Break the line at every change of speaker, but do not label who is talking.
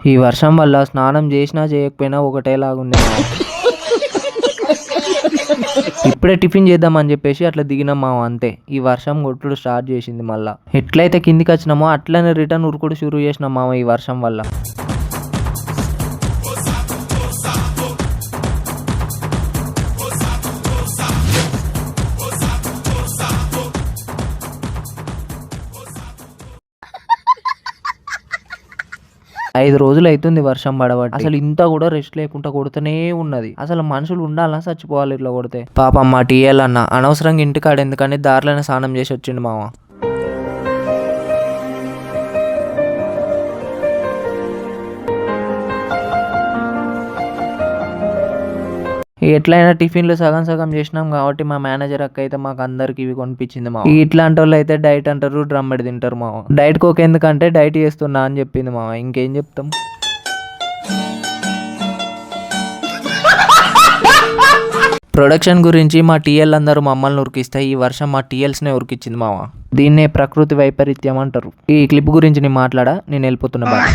ఈ వర్షం వల్ల స్నానం చేసినా చేయకపోయినా ఒకటేలాగుంది మామ. ఇప్పుడే టిఫిన్ చేద్దామని చెప్పేసి అట్లా దిగినాం మామ, అంతే. ఈ వర్షం కొట్టుడు స్టార్ట్ చేసింది మళ్ళా. ఎట్లయితే కిందికి వచ్చినామో అట్లనే రిటర్న్ ఉరుకుడు షురూ చేసినాం మామ ఈ వర్షం వల్ల. ఐదు రోజులు అవుతుంది వర్షం పడబట్టి. అసలు ఇంత కూడా రెస్ట్ లేకుండా కొడుతూనే ఉన్నది. అసలు మనుషులు ఉండాలా చచ్చిపోవాలి ఇట్లా కొడితే. పాపం మా టీఎల్ అన్న అనవసరంగా ఇంటికాడ ఎందుకని దారిలోనే స్నానం చేసి వచ్చిండు మామ. ఎట్లయినా టిఫిన్లు సగం సగం చేసినాం కాబట్టి మా మేనేజర్ అక్క అయితే మాకు అందరికి ఇవి కొనిపించింది మామ. ఇట్లాంటి వాళ్ళు అయితే డైట్ అంటారు, డ్రమ్మడి తింటారు మామ. డైట్ కోక్ ఎందుకంటే డైట్ చేస్తున్నా అని చెప్పింది మామ. ఇంకేం చెప్తాం. ప్రొడక్షన్ గురించి మా టీఎల్ అందరూ మమ్మల్ని ఉరికిస్తే ఈ వర్షం మా టీఎల్స్నే ఉరికిచ్చింది మామ. దీన్నే ప్రకృతి వైపరీత్యం అంటారు. ఈ క్లిప్ గురించి నేను వెళ్ళిపోతున్నా బాయ్.